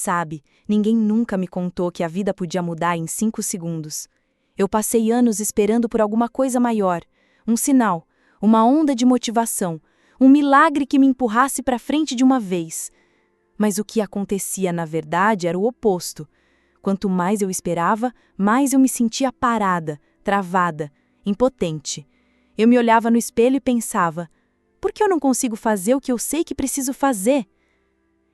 Sabe, ninguém nunca me contou que a vida podia mudar em 5 segundos. Eu passei anos esperando por alguma coisa maior, um sinal, uma onda de motivação, um milagre que me empurrasse para frente de uma vez. Mas o que acontecia na verdade era o oposto. Quanto mais eu esperava, mais eu me sentia parada, travada, impotente. Eu me olhava no espelho e pensava: por que eu não consigo fazer o que eu sei que preciso fazer?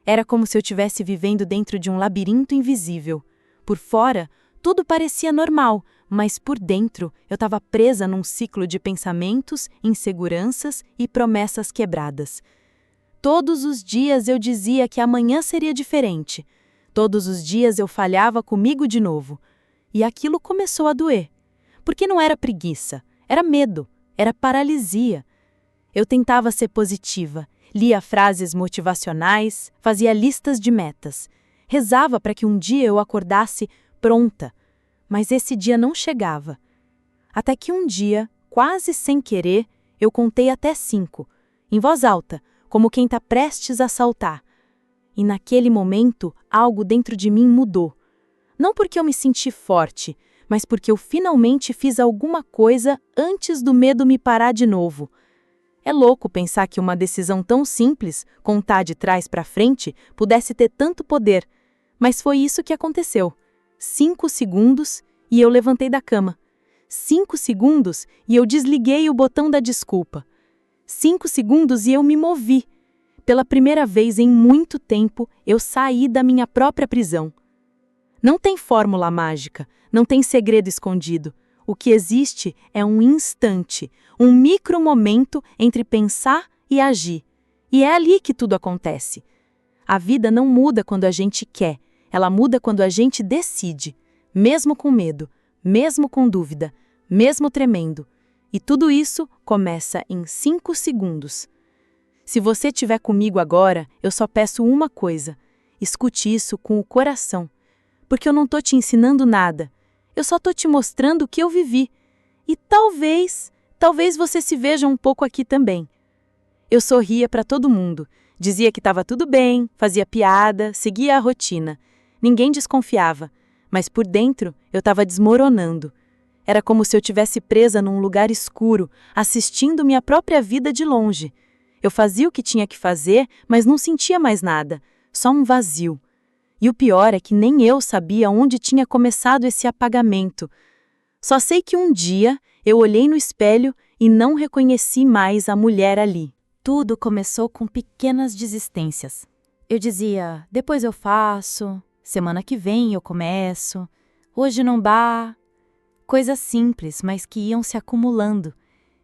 Era como se eu estivesse vivendo dentro de um labirinto invisível. Por fora, tudo parecia normal, mas por dentro eu estava presa num ciclo de pensamentos, inseguranças e promessas quebradas. Todos os dias eu dizia que amanhã seria diferente. Todos os dias eu falhava comigo de novo. E aquilo começou a doer. Porque não era preguiça, era medo, era paralisia. Eu tentava ser positiva, lia frases motivacionais, fazia listas de metas. Rezava para que um dia eu acordasse pronta. Mas esse dia não chegava. Até que um dia, quase sem querer, eu contei até 5, em voz alta, como quem está prestes a saltar. E naquele momento, algo dentro de mim mudou. Não porque eu me senti forte, mas porque eu finalmente fiz alguma coisa antes do medo me parar de novo. É louco pensar que uma decisão tão simples, contar de trás para frente, pudesse ter tanto poder. Mas foi isso que aconteceu. 5 segundos e eu levantei da cama. 5 segundos e eu desliguei o botão da desculpa. 5 segundos e eu me movi. Pela primeira vez em muito tempo, eu saí da minha própria prisão. Não tem fórmula mágica, não tem segredo escondido. O que existe é um instante, um micromomento entre pensar e agir. E é ali que tudo acontece. A vida não muda quando a gente quer, ela muda quando a gente decide, mesmo com medo, mesmo com dúvida, mesmo tremendo. E tudo isso começa em 5 segundos. Se você estiver comigo agora, eu só peço uma coisa: escute isso com o coração. Porque eu não estou te ensinando nada, eu só estou te mostrando o que eu vivi. E talvez você se veja um pouco aqui também. Eu sorria para todo mundo, dizia que estava tudo bem, fazia piada, seguia a rotina. Ninguém desconfiava, mas por dentro eu estava desmoronando. Era como se eu estivesse presa num lugar escuro, assistindo minha própria vida de longe. Eu fazia o que tinha que fazer, mas não sentia mais nada, só um vazio. E o pior é que nem eu sabia onde tinha começado esse apagamento. Só sei que um dia eu olhei no espelho e não reconheci mais a mulher ali. Tudo começou com pequenas desistências. Eu dizia: depois eu faço, semana que vem eu começo, hoje não dá. Coisas simples, mas que iam se acumulando.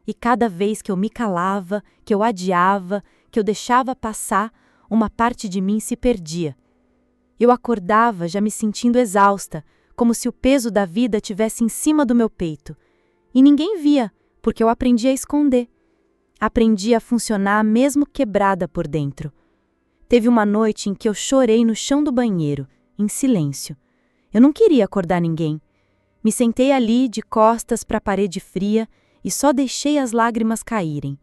E cada vez que eu me calava, que eu adiava, que eu deixava passar, uma parte de mim se perdia. Eu acordava já me sentindo exausta, como se o peso da vida tivesse em cima do meu peito. E ninguém via, porque eu aprendi a esconder. Aprendi a funcionar mesmo quebrada por dentro. Teve uma noite em que eu chorei no chão do banheiro, em silêncio. Eu não queria acordar ninguém. Me sentei ali, de costas para a parede fria, e só deixei as lágrimas caírem.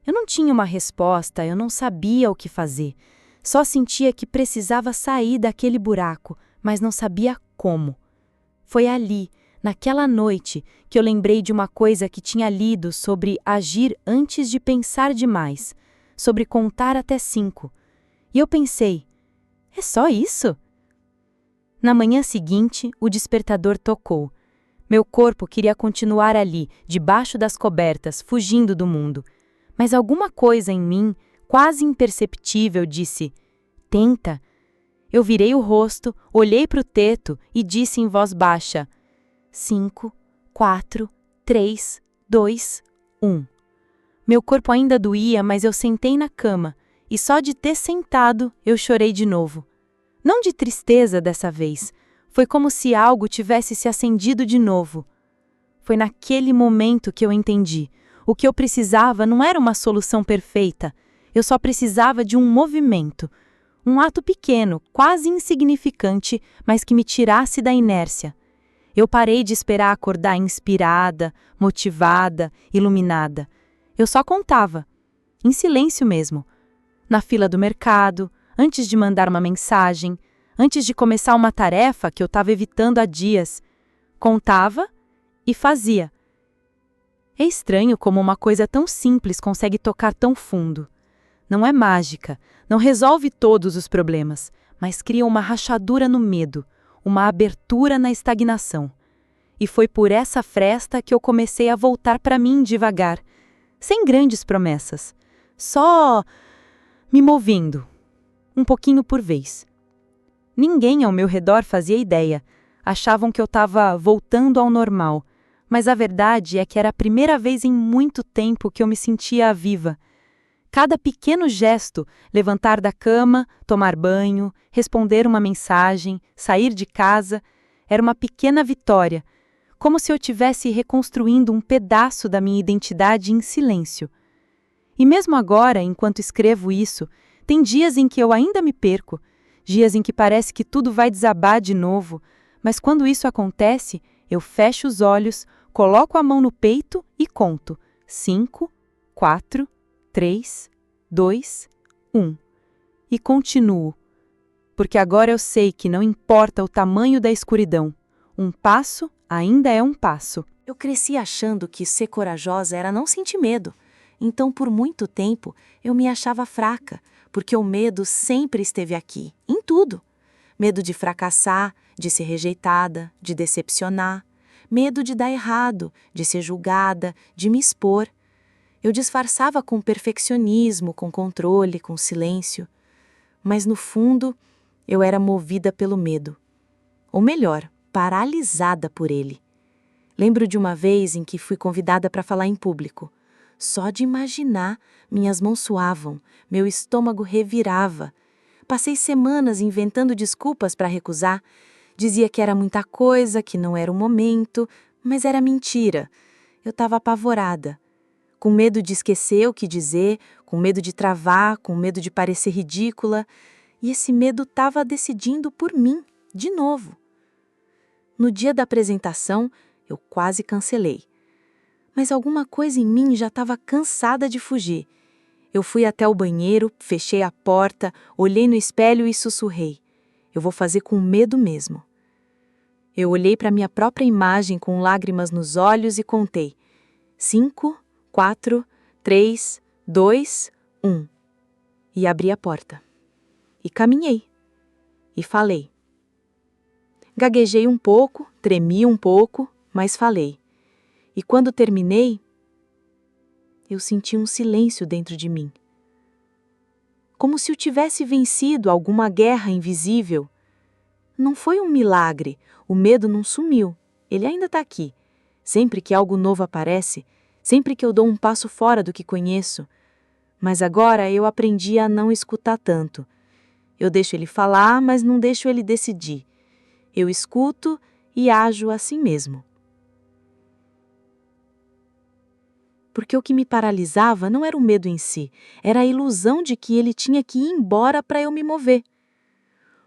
Eu não tinha uma resposta, eu não sabia o que fazer. Só sentia que precisava sair daquele buraco, mas não sabia como. Foi ali, naquela noite, que eu lembrei de uma coisa que tinha lido sobre agir antes de pensar demais, sobre contar até 5. E eu pensei: é só isso? Na manhã seguinte, o despertador tocou. Meu corpo queria continuar ali, debaixo das cobertas, fugindo do mundo. Mas alguma coisa em mim, quase imperceptível, disse: tenta. Eu virei o rosto, olhei para o teto e disse em voz baixa: 5, 4, 3, 2, 1. Meu corpo ainda doía, mas eu sentei na cama, e só de ter sentado, eu chorei de novo. Não de tristeza dessa vez, foi como se algo tivesse se acendido de novo. Foi naquele momento que eu entendi. O que eu precisava não era uma solução perfeita, eu só precisava de um movimento. Um ato pequeno, quase insignificante, mas que me tirasse da inércia. Eu parei de esperar acordar inspirada, motivada, iluminada. Eu só contava, em silêncio mesmo. Na fila do mercado, antes de mandar uma mensagem, antes de começar uma tarefa que eu estava evitando há dias. Contava e fazia. É estranho como uma coisa tão simples consegue tocar tão fundo. Não é mágica, não resolve todos os problemas, mas cria uma rachadura no medo, uma abertura na estagnação. E foi por essa fresta que eu comecei a voltar para mim devagar, sem grandes promessas, só me movendo, um pouquinho por vez. Ninguém ao meu redor fazia ideia, achavam que eu estava voltando ao normal, mas a verdade é que era a primeira vez em muito tempo que eu me sentia viva. Cada pequeno gesto, levantar da cama, tomar banho, responder uma mensagem, sair de casa, era uma pequena vitória, como se eu estivesse reconstruindo um pedaço da minha identidade em silêncio. E mesmo agora, enquanto escrevo isso, tem dias em que eu ainda me perco, dias em que parece que tudo vai desabar de novo, mas quando isso acontece, eu fecho os olhos, coloco a mão no peito e conto 5, 4, 3, 2, 1. E continuo, porque agora eu sei que não importa o tamanho da escuridão, um passo ainda é um passo. Eu cresci achando que ser corajosa era não sentir medo. Então, por muito tempo, eu me achava fraca, porque o medo sempre esteve aqui, em tudo. Medo de fracassar, de ser rejeitada, de decepcionar. Medo de dar errado, de ser julgada, de me expor. Eu disfarçava com perfeccionismo, com controle, com silêncio. Mas, no fundo, eu era movida pelo medo. Ou melhor, paralisada por ele. Lembro de uma vez em que fui convidada para falar em público. Só de imaginar, minhas mãos suavam, meu estômago revirava. Passei semanas inventando desculpas para recusar. Dizia que era muita coisa, que não era o momento, mas era mentira. Eu estava apavorada, com medo de esquecer o que dizer, com medo de travar, com medo de parecer ridícula. E esse medo estava decidindo por mim, de novo. No dia da apresentação, eu quase cancelei. Mas alguma coisa em mim já estava cansada de fugir. Eu fui até o banheiro, fechei a porta, olhei no espelho e sussurrei. Eu vou fazer com medo mesmo. Eu olhei para minha própria imagem com lágrimas nos olhos e contei. 5, 4, 3, 2, 1. E abri a porta. E caminhei. E falei. Gaguejei um pouco, tremi um pouco, mas falei. E quando terminei, eu senti um silêncio dentro de mim. Como se eu tivesse vencido alguma guerra invisível. Não foi um milagre, o medo não sumiu, ele ainda está aqui. Sempre que algo novo aparece, sempre que eu dou um passo fora do que conheço. Mas agora eu aprendi a não escutar tanto. Eu deixo ele falar, mas não deixo ele decidir. Eu escuto e ajo assim mesmo. Porque o que me paralisava não era o medo em si, era a ilusão de que ele tinha que ir embora para eu me mover.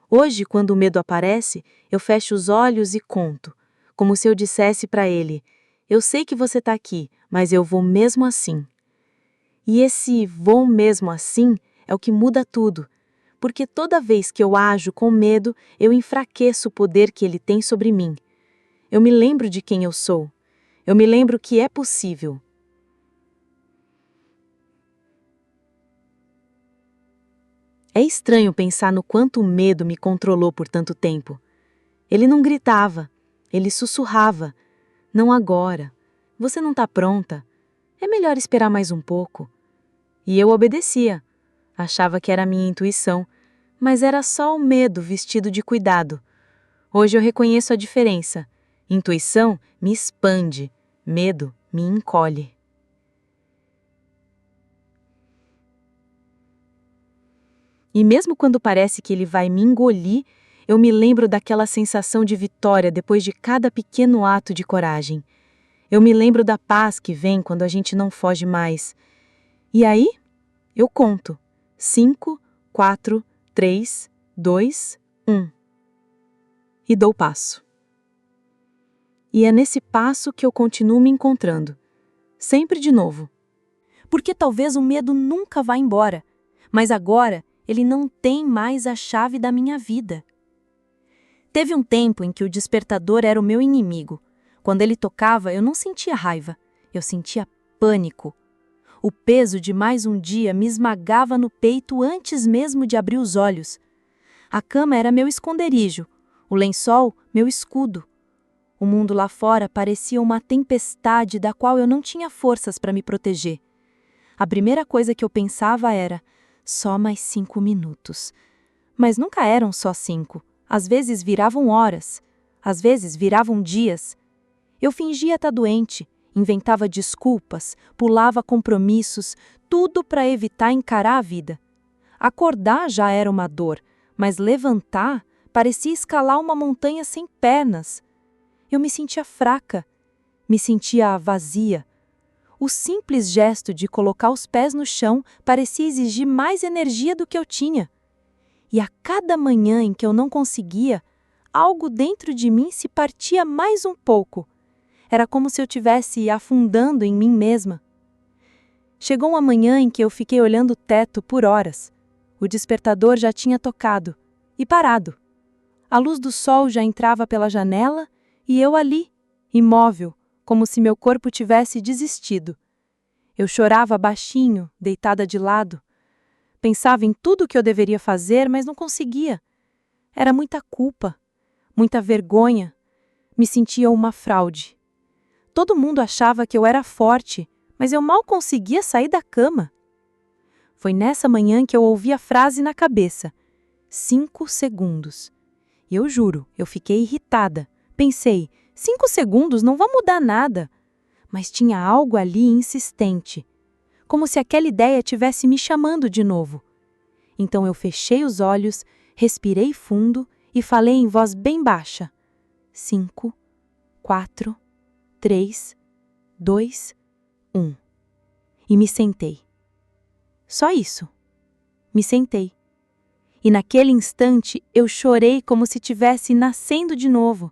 Hoje, quando o medo aparece, eu fecho os olhos e conto, como se eu dissesse para ele, eu sei que você está aqui, mas eu vou mesmo assim. E esse vou mesmo assim é o que muda tudo, porque toda vez que eu ajo com medo, eu enfraqueço o poder que ele tem sobre mim. Eu me lembro de quem eu sou, eu me lembro que é possível. É estranho pensar no quanto o medo me controlou por tanto tempo. Ele não gritava, ele sussurrava. Não agora. Você não está pronta. É melhor esperar mais um pouco. E eu obedecia. Achava que era a minha intuição, mas era só o medo vestido de cuidado. Hoje eu reconheço a diferença. Intuição me expande, medo me encolhe. E mesmo quando parece que ele vai me engolir, eu me lembro daquela sensação de vitória depois de cada pequeno ato de coragem. Eu me lembro da paz que vem quando a gente não foge mais. E aí, eu conto. 5, 4, 3, 2, 1. E dou o passo. E é nesse passo que eu continuo me encontrando. Sempre de novo. Porque talvez o medo nunca vá embora, mas agora ele não tem mais a chave da minha vida. Teve um tempo em que o despertador era o meu inimigo. Quando ele tocava, eu não sentia raiva, eu sentia pânico. O peso de mais um dia me esmagava no peito antes mesmo de abrir os olhos. A cama era meu esconderijo, o lençol, meu escudo. O mundo lá fora parecia uma tempestade da qual eu não tinha forças para me proteger. A primeira coisa que eu pensava era, só mais 5 minutos. Mas nunca eram só 5. Às vezes viravam horas. Às vezes viravam dias. Eu fingia estar doente, inventava desculpas, pulava compromissos, tudo para evitar encarar a vida. Acordar já era uma dor, mas levantar parecia escalar uma montanha sem pernas. Eu me sentia fraca, me sentia vazia. O simples gesto de colocar os pés no chão parecia exigir mais energia do que eu tinha. E a cada manhã em que eu não conseguia, algo dentro de mim se partia mais um pouco. Era como se eu estivesse afundando em mim mesma. Chegou uma manhã em que eu fiquei olhando o teto por horas. O despertador já tinha tocado e parado. A luz do sol já entrava pela janela e eu ali, imóvel, como se meu corpo tivesse desistido. Eu chorava baixinho, deitada de lado. Pensava em tudo o que eu deveria fazer, mas não conseguia. Era muita culpa, muita vergonha. Me sentia uma fraude. Todo mundo achava que eu era forte, mas eu mal conseguia sair da cama. Foi nessa manhã que eu ouvi a frase na cabeça: 5 segundos. E eu juro, eu fiquei irritada. Pensei, 5 segundos não vão mudar nada. Mas tinha algo ali insistente, como se aquela ideia estivesse me chamando de novo. Então eu fechei os olhos, respirei fundo e falei em voz bem baixa: 5, 4, 3, 2, 1. E me sentei. Só isso. Me sentei. E naquele instante eu chorei como se estivesse nascendo de novo.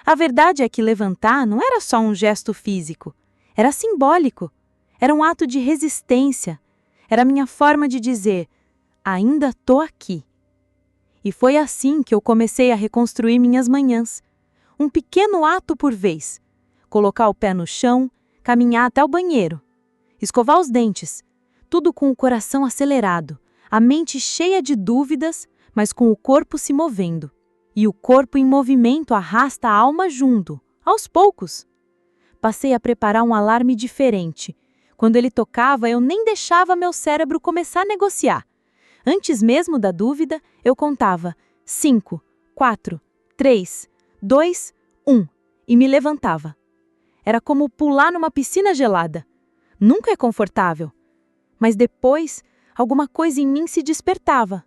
A verdade é que levantar não era só um gesto físico, era simbólico, era um ato de resistência, era minha forma de dizer, ainda tô aqui. E foi assim que eu comecei a reconstruir minhas manhãs, um pequeno ato por vez, colocar o pé no chão, caminhar até o banheiro, escovar os dentes, tudo com o coração acelerado, a mente cheia de dúvidas, mas com o corpo se movendo. E o corpo em movimento arrasta a alma junto, aos poucos. Passei a preparar um alarme diferente. Quando ele tocava, eu nem deixava meu cérebro começar a negociar. Antes mesmo da dúvida, eu contava 5, 4, 3, 2, 1 e me levantava. Era como pular numa piscina gelada. Nunca é confortável. Mas depois, alguma coisa em mim se despertava.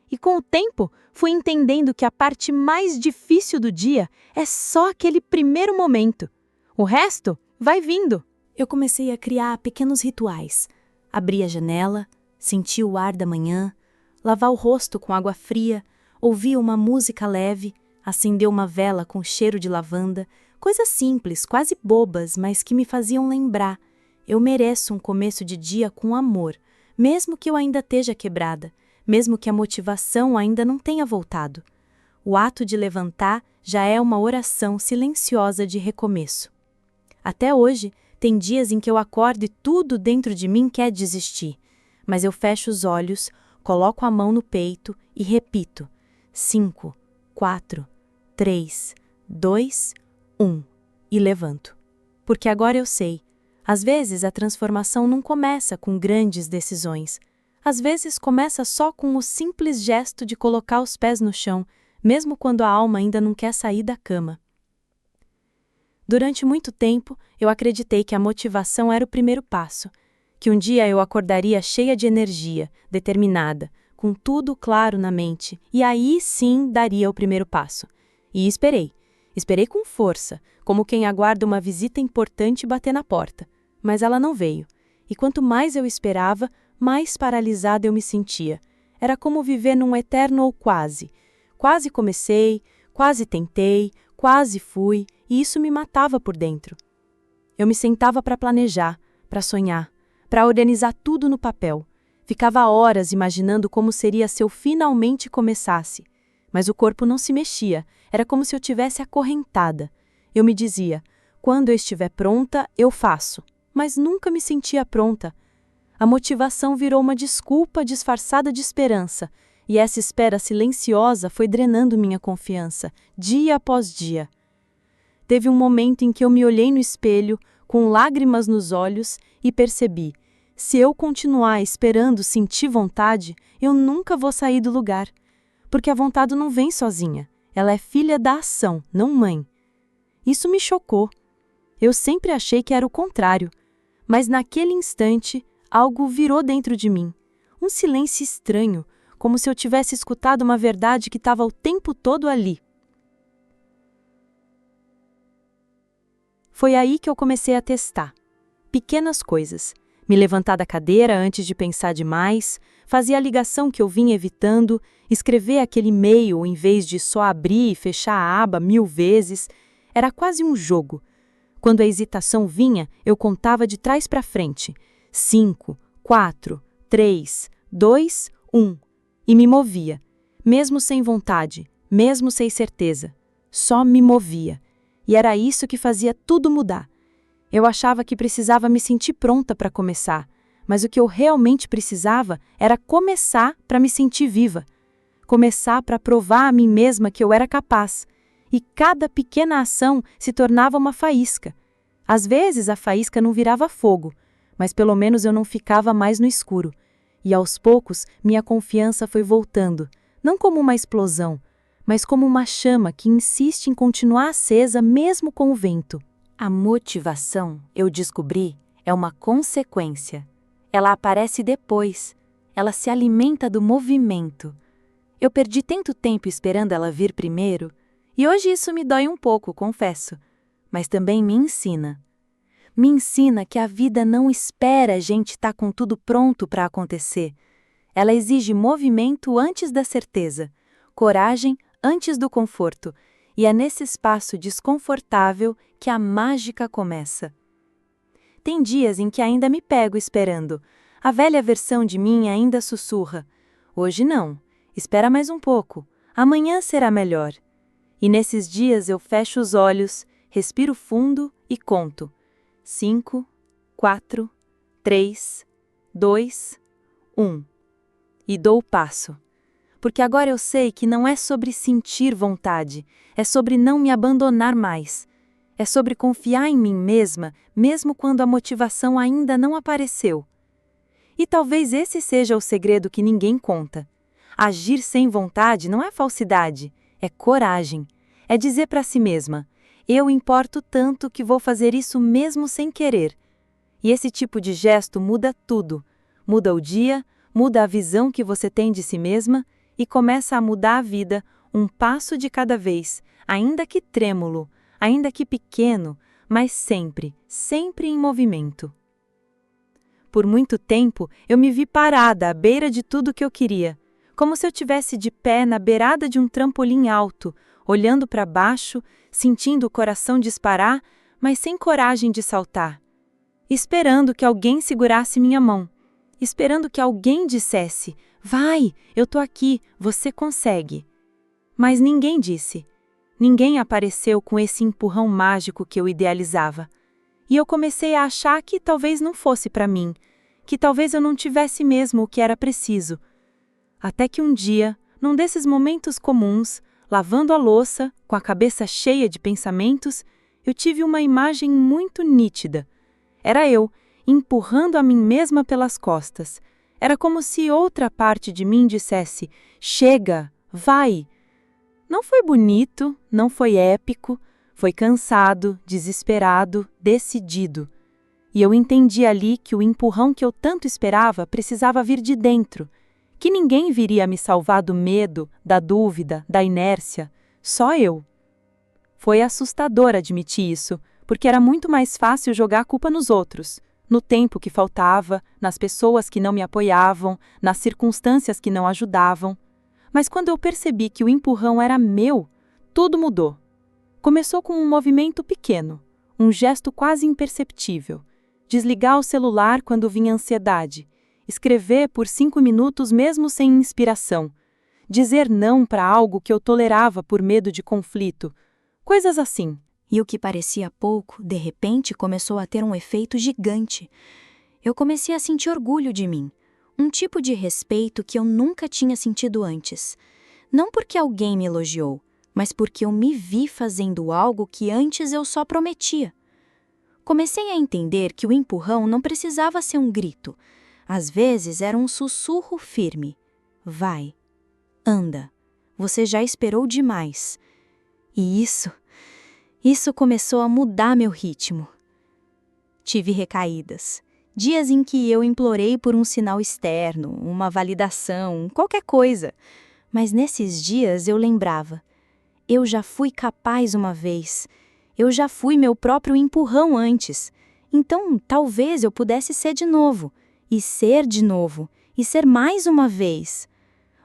E com o tempo, fui entendendo que a parte mais difícil do dia é só aquele primeiro momento. O resto vai vindo. Eu comecei a criar pequenos rituais. Abrir a janela, sentir o ar da manhã, lavar o rosto com água fria, ouvir uma música leve, acender uma vela com cheiro de lavanda, coisas simples, quase bobas, mas que me faziam lembrar. Eu mereço um começo de dia com amor, mesmo que eu ainda esteja quebrada. Mesmo que a motivação ainda não tenha voltado. O ato de levantar já é uma oração silenciosa de recomeço. Até hoje, tem dias em que eu acordo e tudo dentro de mim quer desistir. Mas eu fecho os olhos, coloco a mão no peito e repito: 5, 4, 3, 2, 1 e levanto. Porque agora eu sei, às vezes a transformação não começa com grandes decisões. Às vezes começa só com o simples gesto de colocar os pés no chão, mesmo quando a alma ainda não quer sair da cama. Durante muito tempo, eu acreditei que a motivação era o primeiro passo, que um dia eu acordaria cheia de energia, determinada, com tudo claro na mente, e aí sim daria o primeiro passo. E esperei. Esperei com força, como quem aguarda uma visita importante bater na porta. Mas ela não veio. E quanto mais eu esperava, mais paralisada eu me sentia. Era como viver num eterno ou quase. Quase comecei, quase tentei, quase fui, e isso me matava por dentro. Eu me sentava para planejar, para sonhar, para organizar tudo no papel. Ficava horas imaginando como seria se eu finalmente começasse. Mas o corpo não se mexia, era como se eu tivesse acorrentada. Eu me dizia, quando eu estiver pronta, eu faço. Mas nunca me sentia pronta. A motivação virou uma desculpa disfarçada de esperança, e essa espera silenciosa foi drenando minha confiança, dia após dia. Teve um momento em que eu me olhei no espelho, com lágrimas nos olhos, e percebi, se eu continuar esperando sentir vontade, eu nunca vou sair do lugar. Porque a vontade não vem sozinha, ela é filha da ação, não mãe. Isso me chocou. Eu sempre achei que era o contrário, mas naquele instante, algo virou dentro de mim. Um silêncio estranho, como se eu tivesse escutado uma verdade que estava o tempo todo ali. Foi aí que eu comecei a testar. Pequenas coisas. Me levantar da cadeira antes de pensar demais, fazer a ligação que eu vinha evitando, escrever aquele e-mail em vez de só abrir e fechar a aba 1000 vezes. Era quase um jogo. Quando a hesitação vinha, eu contava de trás para frente. 5, 4, 3, 2, 1. E me movia. Mesmo sem vontade, mesmo sem certeza. Só me movia. E era isso que fazia tudo mudar. Eu achava que precisava me sentir pronta para começar, mas o que eu realmente precisava era começar para me sentir viva. Começar para provar a mim mesma que eu era capaz. E cada pequena ação se tornava uma faísca. Às vezes a faísca não virava fogo, mas pelo menos eu não ficava mais no escuro. E aos poucos minha confiança foi voltando, não como uma explosão, mas como uma chama que insiste em continuar acesa mesmo com o vento. A motivação, eu descobri, é uma consequência. Ela aparece depois. Ela se alimenta do movimento. Eu perdi tanto tempo esperando ela vir primeiro, e hoje isso me dói um pouco, confesso. Mas também me ensina. Me ensina que a vida não espera a gente estar com tudo pronto para acontecer. Ela exige movimento antes da certeza, coragem antes do conforto, e é nesse espaço desconfortável que a mágica começa. Tem dias em que ainda me pego esperando. A velha versão de mim ainda sussurra. Hoje não. Espera mais um pouco. Amanhã será melhor. E nesses dias eu fecho os olhos, respiro fundo e conto. 5, 4, 3, 2, 1. E dou o passo. Porque agora eu sei que não é sobre sentir vontade, é sobre não me abandonar mais. É sobre confiar em mim mesma, mesmo quando a motivação ainda não apareceu. E talvez esse seja o segredo que ninguém conta. Agir sem vontade não é falsidade, é coragem. É dizer para si mesma, eu importo tanto que vou fazer isso mesmo sem querer. E esse tipo de gesto muda tudo. Muda o dia, muda a visão que você tem de si mesma e começa a mudar a vida, um passo de cada vez, ainda que trêmulo, ainda que pequeno, mas sempre, sempre em movimento. Por muito tempo, eu me vi parada à beira de tudo que eu queria, como se eu tivesse de pé na beirada de um trampolim alto, olhando para baixo, sentindo o coração disparar, mas sem coragem de saltar. Esperando que alguém segurasse minha mão, esperando que alguém dissesse, vai, eu tô aqui, você consegue. Mas ninguém disse. Ninguém apareceu com esse empurrão mágico que eu idealizava. E eu comecei a achar que talvez não fosse para mim, que talvez eu não tivesse mesmo o que era preciso. Até que um dia, num desses momentos comuns, lavando a louça, com a cabeça cheia de pensamentos, eu tive uma imagem muito nítida. Era eu, empurrando a mim mesma pelas costas. Era como se outra parte de mim dissesse, chega, vai. Não foi bonito, não foi épico, foi cansado, desesperado, decidido. E eu entendi ali que o empurrão que eu tanto esperava precisava vir de dentro, que ninguém viria me salvar do medo, da dúvida, da inércia, só eu. Foi assustador admitir isso, porque era muito mais fácil jogar a culpa nos outros, no tempo que faltava, nas pessoas que não me apoiavam, nas circunstâncias que não ajudavam. Mas quando eu percebi que o empurrão era meu, tudo mudou. Começou com um movimento pequeno, um gesto quase imperceptível. Desligar o celular quando vinha ansiedade. Escrever por 5 minutos mesmo sem inspiração. dizer não para algo que eu tolerava por medo de conflito. Coisas assim. E o que parecia pouco, de repente, começou a ter um efeito gigante. Eu comecei a sentir orgulho de mim, um tipo de respeito que eu nunca tinha sentido antes. Não porque alguém me elogiou, mas porque eu me vi fazendo algo que antes eu só prometia. Comecei a entender que o empurrão não precisava ser um grito. Às vezes era um sussurro firme. Vai, anda, você já esperou demais. E isso começou a mudar meu ritmo. Tive recaídas. Dias em que eu implorei por um sinal externo, uma validação, qualquer coisa. Mas nesses dias eu lembrava. Eu já fui capaz uma vez. Eu já fui meu próprio empurrão antes. Então, talvez eu pudesse ser de novo. E ser de novo. E ser mais uma vez.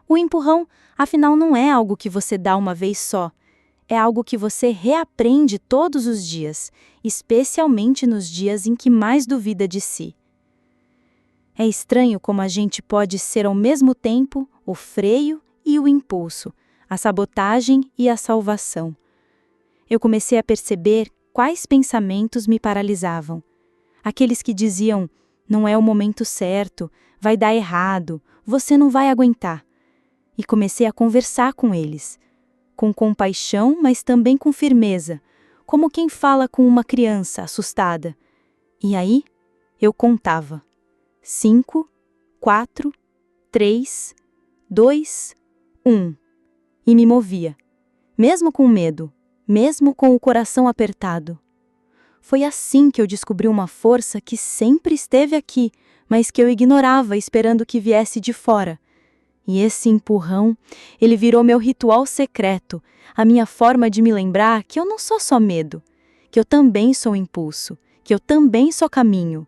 O empurrão, afinal, não é algo que você dá uma vez só. É algo que você reaprende todos os dias, especialmente nos dias em que mais duvida de si. É estranho como a gente pode ser ao mesmo tempo o freio e o impulso, a sabotagem e a salvação. Eu comecei a perceber quais pensamentos me paralisavam. Aqueles que diziam, não é o momento certo, vai dar errado, você não vai aguentar. E comecei a conversar com eles. Com compaixão, mas também com firmeza, como quem fala com uma criança assustada. E aí, eu contava. 5, 4, 3, 2, 1. E me movia. Mesmo com medo, mesmo com o coração apertado. Foi assim que eu descobri uma força que sempre esteve aqui, mas que eu ignorava esperando que viesse de fora. E esse empurrão, ele virou meu ritual secreto, a minha forma de me lembrar que eu não sou só medo, que eu também sou impulso, que eu também sou caminho.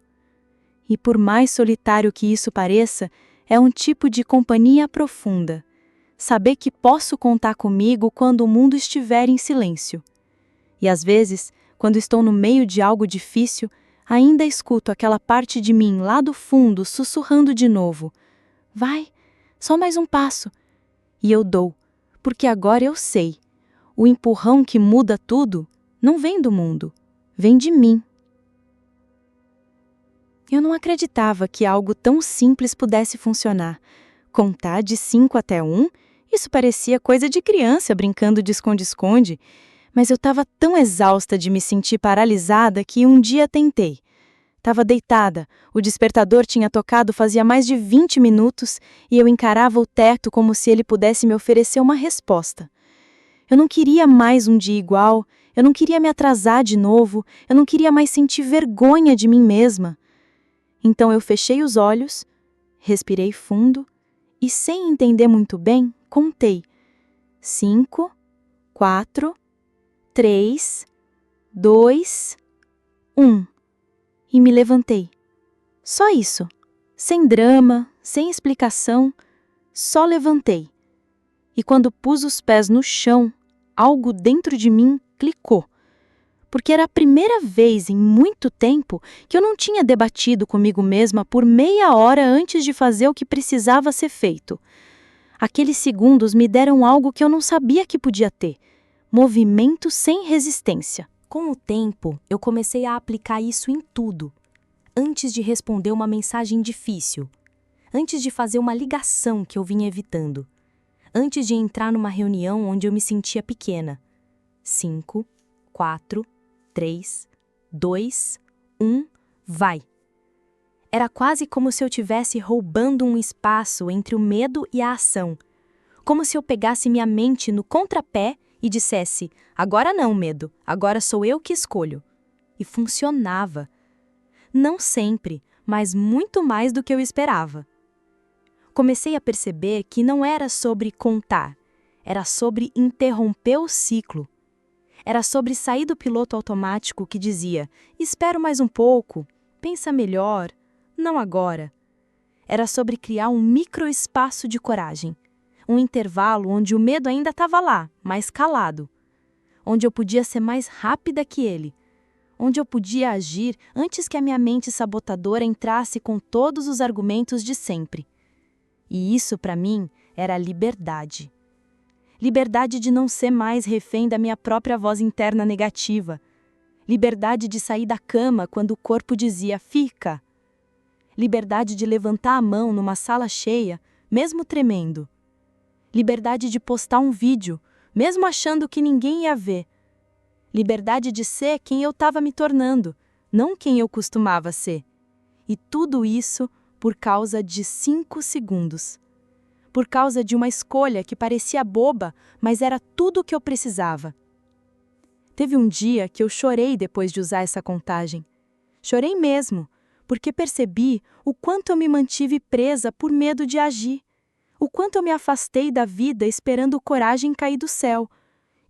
E por mais solitário que isso pareça, é um tipo de companhia profunda. Saber que posso contar comigo quando o mundo estiver em silêncio. E às vezes, quando estou no meio de algo difícil, ainda escuto aquela parte de mim lá do fundo sussurrando de novo. Vai! Só mais um passo. E eu dou, porque agora eu sei. O empurrão que muda tudo não vem do mundo, vem de mim. Eu não acreditava que algo tão simples pudesse funcionar. Contar de 5 até 1, isso parecia coisa de criança brincando de esconde-esconde. Mas eu estava tão exausta de me sentir paralisada que um dia tentei. Estava deitada, o despertador tinha tocado fazia mais de 20 minutos e eu encarava o teto como se ele pudesse me oferecer uma resposta. Eu não queria mais um dia igual, eu não queria me atrasar de novo, eu não queria mais sentir vergonha de mim mesma. Então eu fechei os olhos, respirei fundo e, sem entender muito bem, contei. 5, 4, 3, 2, 1. E me levantei. Só isso. Sem drama, sem explicação, só levantei. E quando pus os pés no chão, algo dentro de mim clicou. Porque era a primeira vez em muito tempo que eu não tinha debatido comigo mesma por meia hora antes de fazer o que precisava ser feito. Aqueles segundos me deram algo que eu não sabia que podia ter: movimento sem resistência. Com o tempo, eu comecei a aplicar isso em tudo. Antes de responder uma mensagem difícil. Antes de fazer uma ligação que eu vinha evitando. Antes de entrar numa reunião onde eu me sentia pequena. 5, 4, 3, 2, 1, vai! Era quase como se eu estivesse roubando um espaço entre o medo e a ação. Como se eu pegasse minha mente no contrapé e dissesse, agora não, medo, agora sou eu que escolho. E funcionava. Não sempre, mas muito mais do que eu esperava. Comecei a perceber que não era sobre contar, era sobre interromper o ciclo. Era sobre sair do piloto automático que dizia, espero mais um pouco, pensa melhor, não agora. Era sobre criar um microespaço de coragem. Um intervalo onde o medo ainda estava lá, mas calado. Onde eu podia ser mais rápida que ele. Onde eu podia agir antes que a minha mente sabotadora entrasse com todos os argumentos de sempre. E isso, para mim, era a liberdade. Liberdade de não ser mais refém da minha própria voz interna negativa. Liberdade de sair da cama quando o corpo dizia fica. Liberdade de levantar a mão numa sala cheia, mesmo tremendo. Liberdade de postar um vídeo, mesmo achando que ninguém ia ver. Liberdade de ser quem eu estava me tornando, não quem eu costumava ser. E tudo isso por causa de 5 segundos. Por causa de uma escolha que parecia boba, mas era tudo o que eu precisava. Teve um dia que eu chorei depois de usar essa contagem. Chorei mesmo, porque percebi o quanto eu me mantive presa por medo de agir. O quanto eu me afastei da vida esperando coragem cair do céu.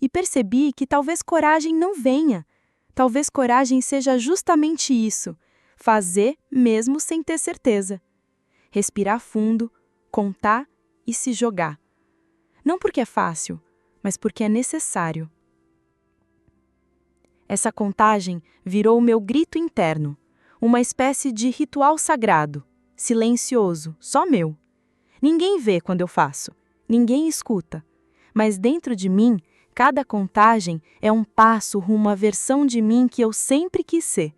E percebi que talvez coragem não venha. Talvez coragem seja justamente isso, fazer mesmo sem ter certeza. Respirar fundo, contar e se jogar. Não porque é fácil, mas porque é necessário. Essa contagem virou o meu grito interno, uma espécie de ritual sagrado, silencioso, só meu. Ninguém vê quando eu faço, ninguém escuta, mas dentro de mim, cada contagem é um passo rumo à versão de mim que eu sempre quis ser.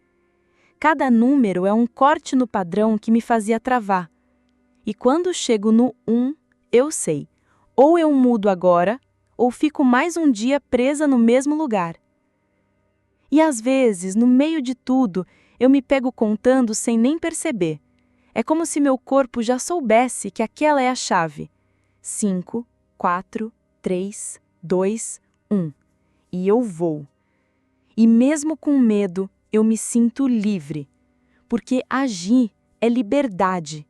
Cada número é um corte no padrão que me fazia travar. E quando chego no 1, eu sei, ou eu mudo agora, ou fico mais um dia presa no mesmo lugar. E às vezes, no meio de tudo, eu me pego contando sem nem perceber. É como se meu corpo já soubesse que aquela é a chave. 5, 4, 3, 2, 1. E eu vou. E mesmo com medo, eu me sinto livre. Porque agir é liberdade.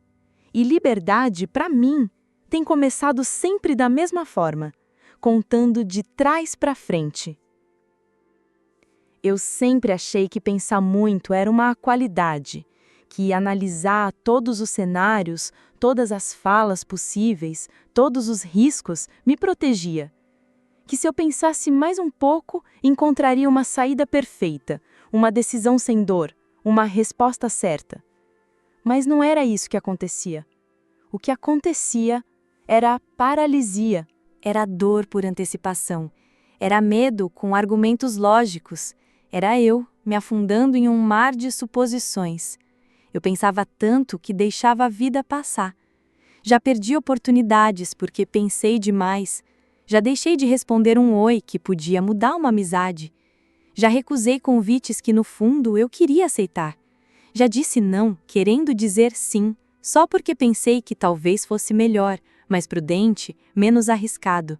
E liberdade, para mim, tem começado sempre da mesma forma, contando de trás para frente. Eu sempre achei que pensar muito era uma qualidade, que analisar todos os cenários, todas as falas possíveis, todos os riscos, me protegia. Que se eu pensasse mais um pouco, encontraria uma saída perfeita, uma decisão sem dor, uma resposta certa. Mas não era isso que acontecia. O que acontecia era a paralisia, era a dor por antecipação, era medo com argumentos lógicos, era eu me afundando em um mar de suposições. Eu pensava tanto que deixava a vida passar. Já perdi oportunidades porque pensei demais. Já deixei de responder um oi que podia mudar uma amizade. Já recusei convites que no fundo eu queria aceitar. Já disse não, querendo dizer sim, só porque pensei que talvez fosse melhor, mais prudente, menos arriscado.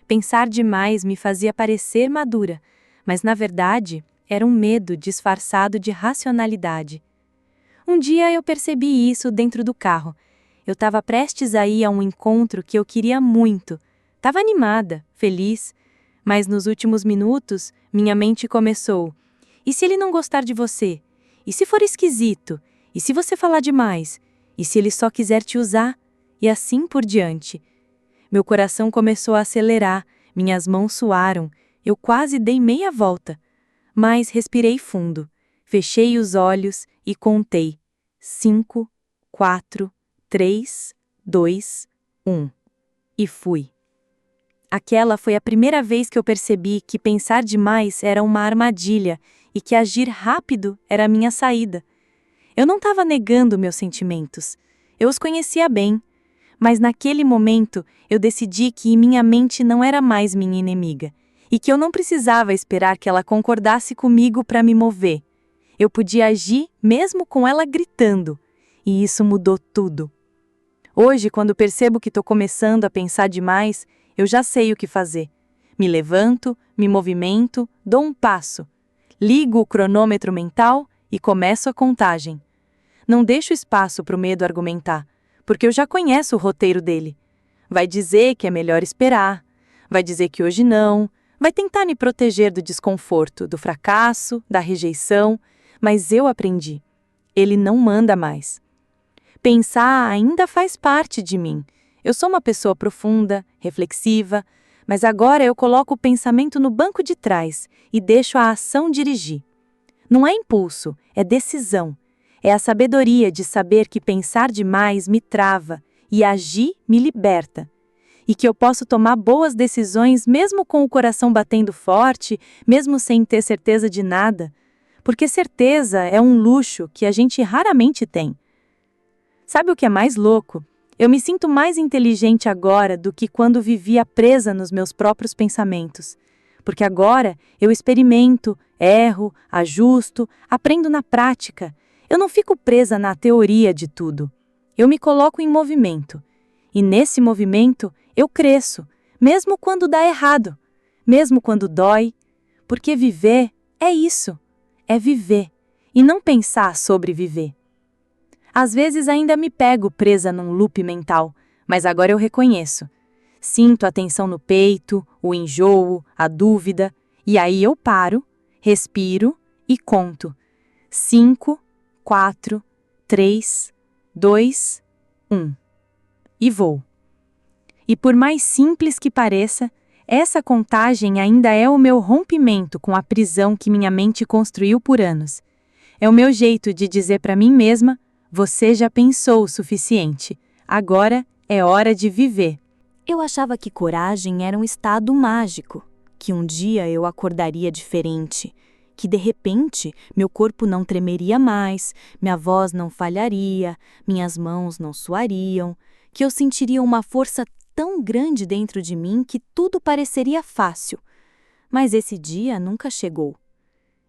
Pensar demais me fazia parecer madura, mas na verdade era um medo disfarçado de racionalidade. Um dia eu percebi isso dentro do carro. Eu estava prestes a ir a um encontro que eu queria muito. Estava animada, feliz, mas nos últimos minutos minha mente começou: e se ele não gostar de você? E se for esquisito? E se você falar demais? E se ele só quiser te usar? E assim por diante. Meu coração começou a acelerar, minhas mãos suaram, eu quase dei meia volta. Mas respirei fundo, fechei os olhos e contei. 5, 4, 3, 2, 1. E fui. Aquela foi a primeira vez que eu percebi que pensar demais era uma armadilha e que agir rápido era a minha saída. Eu não estava negando meus sentimentos. Eu os conhecia bem. Mas naquele momento eu decidi que minha mente não era mais minha inimiga e que eu não precisava esperar que ela concordasse comigo para me mover. Eu podia agir mesmo com ela gritando, e isso mudou tudo. Hoje, quando percebo que estou começando a pensar demais, eu já sei o que fazer. Me levanto, me movimento, dou um passo, ligo o cronômetro mental e começo a contagem. Não deixo espaço para o medo argumentar, porque eu já conheço o roteiro dele. Vai dizer que é melhor esperar, vai dizer que hoje não, vai tentar me proteger do desconforto, do fracasso, da rejeição, mas eu aprendi. Ele não manda mais. Pensar ainda faz parte de mim. Eu sou uma pessoa profunda, reflexiva, mas agora eu coloco o pensamento no banco de trás e deixo a ação dirigir. Não é impulso, é decisão. É a sabedoria de saber que pensar demais me trava e agir me liberta. e que eu posso tomar boas decisões mesmo com o coração batendo forte, mesmo sem ter certeza de nada, porque certeza é um luxo que a gente raramente tem. Sabe o que é mais louco? Eu me sinto mais inteligente agora do que quando vivia presa nos meus próprios pensamentos, porque agora eu experimento, erro, ajusto, aprendo na prática. Eu não fico presa na teoria de tudo. Eu me coloco em movimento. E nesse movimento eu cresço, mesmo quando dá errado, mesmo quando dói, porque viver é isso, é viver, e não pensar sobre viver. Às vezes ainda me pego presa num loop mental, mas agora eu reconheço. Sinto a tensão no peito, o enjoo, a dúvida, e aí eu paro, respiro e conto. 5, 4, 3, 2, 1. E vou. E por mais simples que pareça, essa contagem ainda é o meu rompimento com a prisão que minha mente construiu por anos. É o meu jeito de dizer para mim mesma: você já pensou o suficiente. Agora é hora de viver. Eu achava que coragem era um estado mágico, que um dia eu acordaria diferente, que de repente meu corpo não tremeria mais, minha voz não falharia, minhas mãos não suariam, que eu sentiria uma força tão grande dentro de mim que tudo pareceria fácil. Mas esse dia nunca chegou.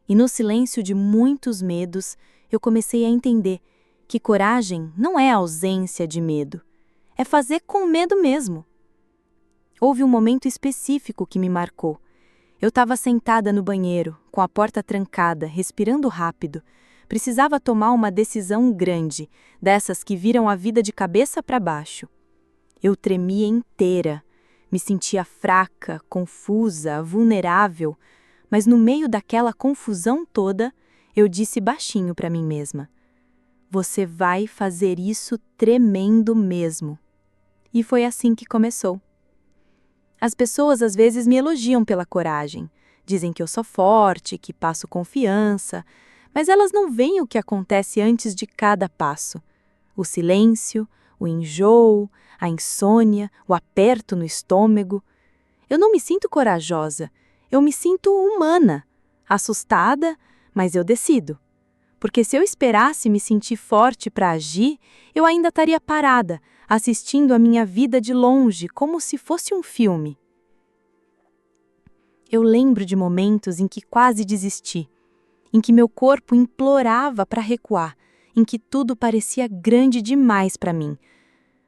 E no silêncio de muitos medos, eu comecei a entender que coragem não é ausência de medo, é fazer com medo mesmo. Houve um momento específico que me marcou. Eu estava sentada no banheiro, com a porta trancada, respirando rápido. Precisava tomar uma decisão grande, dessas que viram a vida de cabeça para baixo. Eu tremia inteira, me sentia fraca, confusa, vulnerável, mas no meio daquela confusão toda, eu disse baixinho para mim mesma: você vai fazer isso tremendo mesmo. E foi assim que começou. As pessoas às vezes me elogiam pela coragem, dizem que eu sou forte, que passo confiança, mas elas não veem o que acontece antes de cada passo. O silêncio, o enjoo, a insônia, o aperto no estômago. Eu não me sinto corajosa, eu me sinto humana, assustada, mas eu decido. Porque se eu esperasse me sentir forte para agir, eu ainda estaria parada, assistindo a minha vida de longe, como se fosse um filme. Eu lembro de momentos em que quase desisti, em que meu corpo implorava para recuar, em que tudo parecia grande demais para mim.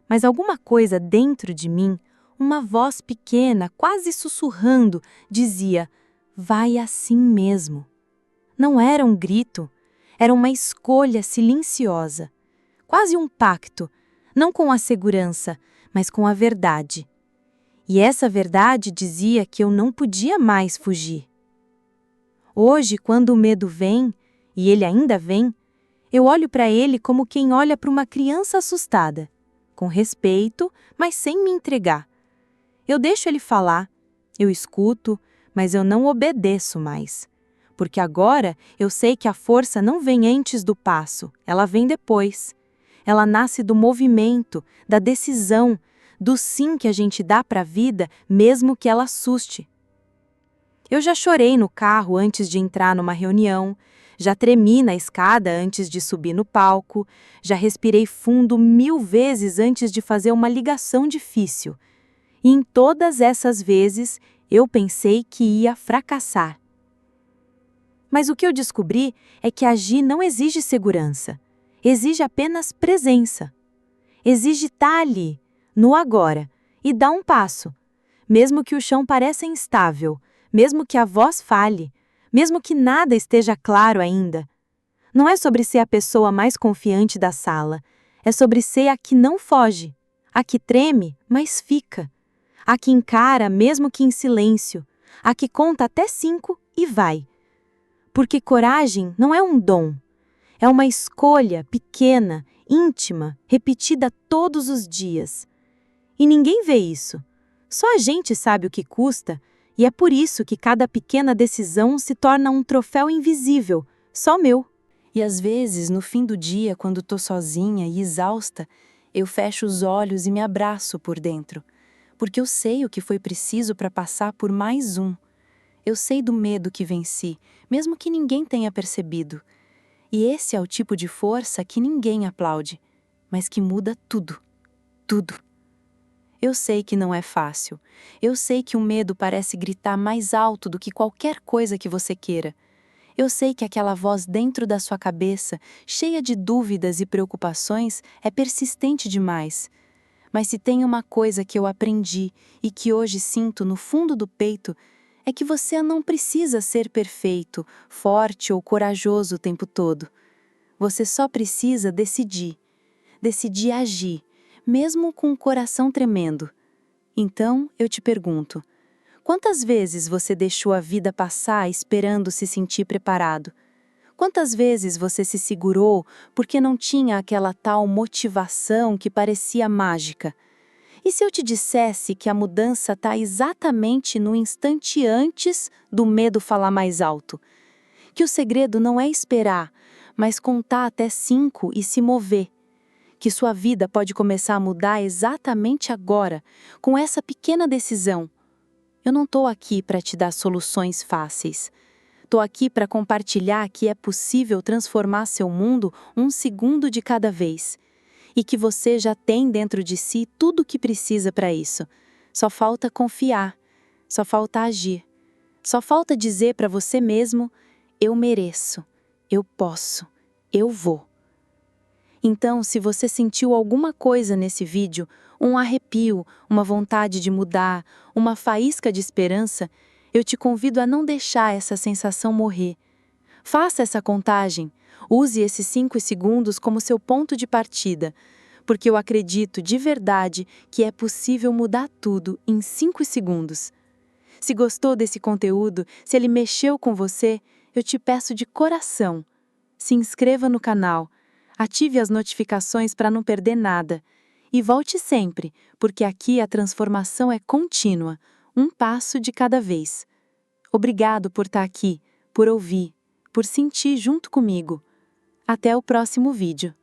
Mas alguma coisa dentro de mim, uma voz pequena, quase sussurrando, dizia: vai assim mesmo. Não era um grito. Era uma escolha silenciosa, quase um pacto, não com a segurança, mas com a verdade. E essa verdade dizia que eu não podia mais fugir. Hoje, quando o medo vem, e ele ainda vem, eu olho para ele como quem olha para uma criança assustada, com respeito, mas sem me entregar. Eu deixo ele falar, eu escuto, mas eu não obedeço mais. Porque agora eu sei que a força não vem antes do passo, ela vem depois. Ela nasce do movimento, da decisão, do sim que a gente dá para a vida, mesmo que ela assuste. Eu já chorei no carro antes de entrar numa reunião, já tremi na escada antes de subir no palco, já respirei fundo 1000 vezes antes de fazer uma ligação difícil. E em todas essas vezes, eu pensei que ia fracassar. Mas o que eu descobri é que agir não exige segurança, exige apenas presença. Exige estar ali, no agora, e dar um passo, mesmo que o chão pareça instável, mesmo que a voz falhe, mesmo que nada esteja claro ainda. Não é sobre ser a pessoa mais confiante da sala, é sobre ser a que não foge, a que treme, mas fica, a que encara mesmo que em silêncio, a que conta até 5 e vai. Porque coragem não é um dom, é uma escolha pequena, íntima, repetida todos os dias. E ninguém vê isso. Só a gente sabe o que custa, e é por isso que cada pequena decisão se torna um troféu invisível, só meu. E às vezes, no fim do dia, quando estou sozinha e exausta, eu fecho os olhos e me abraço por dentro. porque eu sei o que foi preciso para passar por mais um. Eu sei do medo que venci, mesmo que ninguém tenha percebido. E esse é o tipo de força que ninguém aplaude, mas que muda tudo. Tudo. Eu sei que não é fácil. Eu sei que o medo parece gritar mais alto do que qualquer coisa que você queira. Eu sei que aquela voz dentro da sua cabeça, cheia de dúvidas e preocupações, é persistente demais. Mas se tem uma coisa que eu aprendi e que hoje sinto no fundo do peito, é que você não precisa ser perfeito, forte ou corajoso o tempo todo. Você só precisa decidir. Decidir agir, mesmo com o coração tremendo. Então, eu te pergunto, quantas vezes você deixou a vida passar esperando se sentir preparado? Quantas vezes você se segurou porque não tinha aquela tal motivação que parecia mágica? E se eu te dissesse que a mudança está exatamente no instante antes do medo falar mais alto? Que o segredo não é esperar, mas contar até 5 e se mover. Que sua vida pode começar a mudar exatamente agora, com essa pequena decisão. Eu não estou aqui para te dar soluções fáceis. Estou aqui para compartilhar que é possível transformar seu mundo 1 segundo de cada vez. E que você já tem dentro de si tudo o que precisa para isso. Só falta confiar. Só falta agir. Só falta dizer para você mesmo: eu mereço, eu posso, eu vou. Então, se você sentiu alguma coisa nesse vídeo, um arrepio, uma vontade de mudar, uma faísca de esperança, eu te convido a não deixar essa sensação morrer. Faça essa contagem, use esses 5 segundos como seu ponto de partida, porque eu acredito de verdade que é possível mudar tudo em 5 segundos. Se gostou desse conteúdo, se ele mexeu com você, eu te peço de coração, se inscreva no canal, ative as notificações para não perder nada. E volte sempre, porque aqui a transformação é contínua, um passo de cada vez. Obrigado por estar aqui, por ouvir, por sentir junto comigo. Até o próximo vídeo.